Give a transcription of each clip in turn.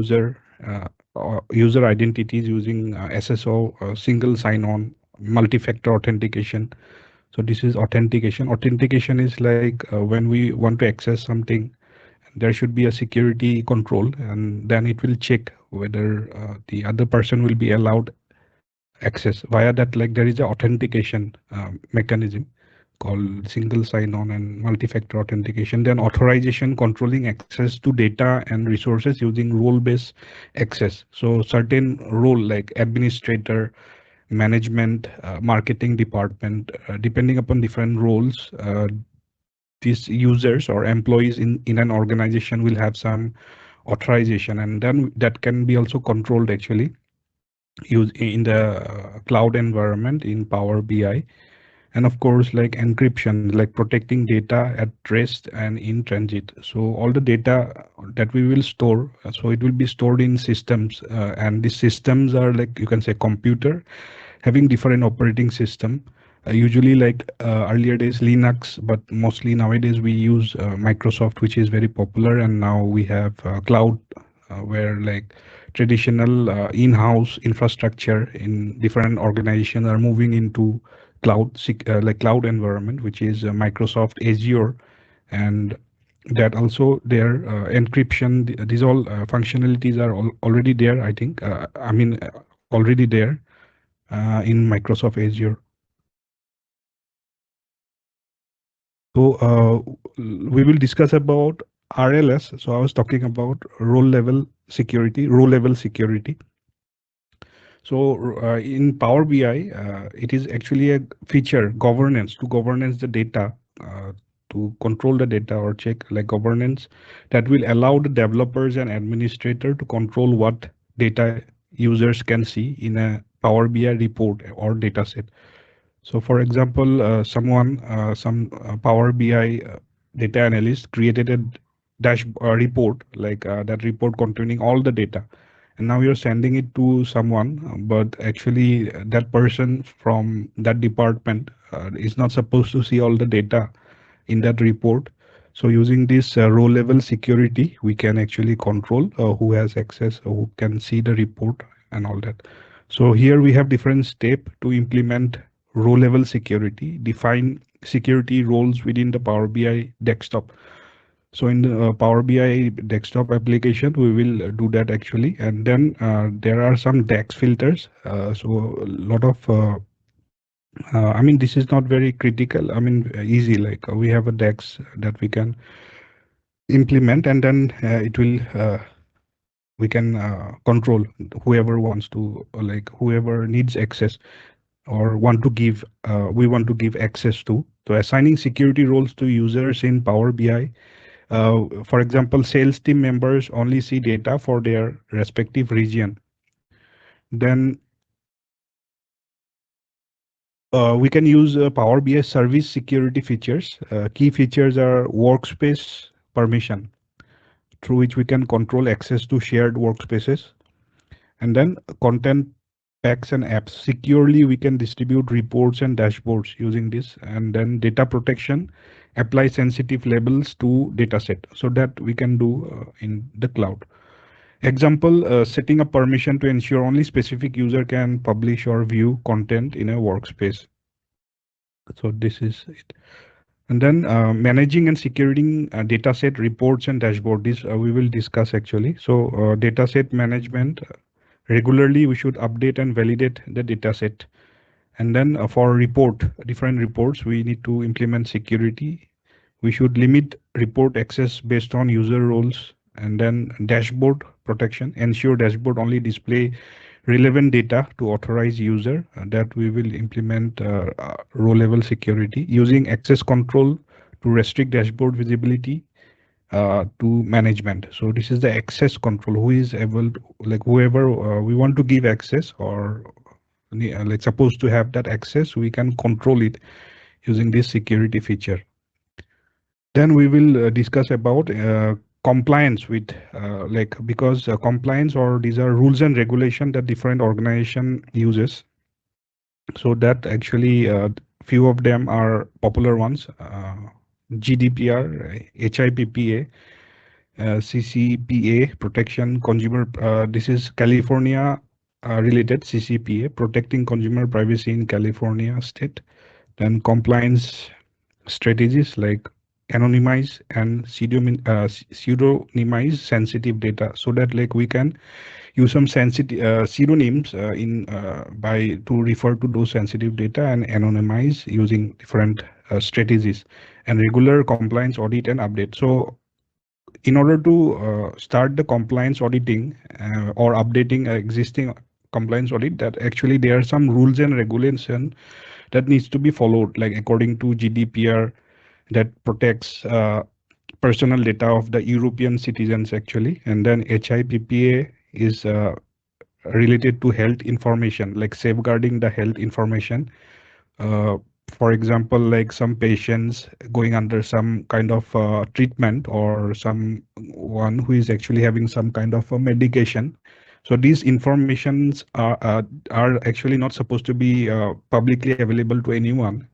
user identities using SSO, single sign-on, multi-factor authentication. So this is authentication. Authentication is like when we want to access something, there should be a security control, and then it will check whether the other person will be allowed access via that. Like there is a authentication mechanism called single sign-on and multi-factor authentication. Then authorization, controlling access to data and resources using role-based access. So certain role like administrator, management, marketing department, depending upon different roles, these users or employees in an organization will have some authorization, and then that can be also controlled actually use in the cloud environment in Power BI. And of course, like encryption, like protecting data at rest and in transit. So all the data that we will store, so it will be stored in systems, and these systems are like, you can say, computer having different operating system. Usually like earlier days Linux, but mostly nowadays we use Microsoft, which is very popular. And now we have cloud, where like traditional in-house infrastructure in different organizations are moving into like cloud environment, which is Microsoft Azure. And that also their encryption, these all functionalities are already there, I think. Already there in Microsoft Azure. So we will discuss about RLS. So I was talking about role level security. So in Power BI, it is actually a feature governance to governance the data, to control the data or check like governance that will allow the developers and administrator to control what data users can see in a Power BI report or data set. So for example, some Power BI data analyst created a report, like that report containing all the data. And now you're sending it to someone, but actually that person from that department is not supposed to see all the data in that report. So using this row level security, we can actually control who has access, who can see the report and all that. So here we have different steps to implement row level security, define security roles within the Power BI desktop. So in the Power BI desktop application, we will do that actually. And then there are some DAX filters. So a lot of this is not very critical. Easy. Like we have a DAX that we can implement, and then it will we can control whoever wants to, like whoever needs access or want to give. We want to give access to. So assigning security roles to users in Power BI. For example, sales team members only see data for their respective region. Then we can use Power BI service security features. Key features are workspace permission, through which we can control access to shared workspaces. And then content packs and apps. Securely, we can distribute reports and dashboards using this. And then data protection, apply sensitive labels to dataset, so that we can do in the cloud. Example, setting a permission to ensure only specific user can publish or view content in a workspace. So this is it. And then managing and securing dataset reports and dashboard. This we will discuss actually. So dataset management, regularly we should update and validate the dataset. And then for different reports, we need to implement security. We should limit report access based on user roles. And then dashboard protection, ensure dashboard only display relevant data to authorize user. That we will implement row level security using access control to restrict dashboard visibility to management. So this is the access control, who is able to, like whoever we want to give access, or like supposed to have that access, we can control it using this security feature. Then we will discuss about compliance with because compliance, or these are rules and regulation that different organization uses. So that actually few of them are popular ones: GDPR, HIPPA, CCPA protection consumer. This is California related CCPA protecting consumer privacy in California state. Then compliance strategies like anonymize and pseudonymize sensitive data so that like we can use some sensitive pseudonyms in by to refer to those sensitive data and anonymize using different strategies and regular compliance audit and update. So in order to start the compliance auditing or updating existing compliance audit, that actually there are some rules and regulation that needs to be followed, like according to GDPR that protects personal data of the European citizens actually, and then HIPPA is related to health information, like safeguarding the health information. Uh, for example, like some patients going under some kind of treatment or some one who is actually having some kind of a medication. So these informations are actually not supposed to be publicly available to anyone.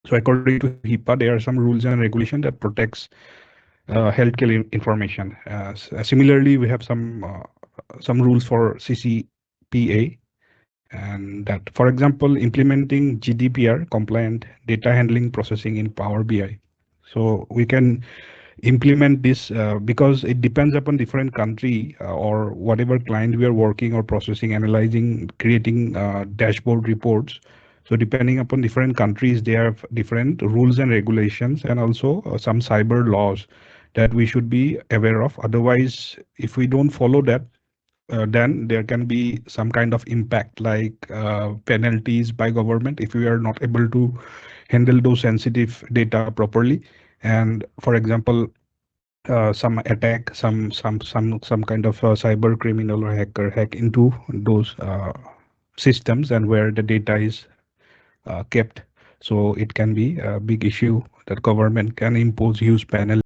So according to HIPAA, there are some rules and regulation that protects healthcare information. Similarly, we have some rules for CCPA, and that, for example, implementing GDPR compliant data handling processing in Power BI. So we can implement this because it depends upon different country or whatever client we are working or processing, analyzing, creating dashboard reports. So depending upon different countries, they have different rules and regulations and also some cyber laws that we should be aware of. Otherwise, if we don't follow that, then there can be some kind of impact like penalties by government if we are not able to handle those sensitive data properly. And for example, some attack, some kind of cyber criminal or hacker hack into those systems and where the data is kept. So it can be a big issue that government can impose huge penalty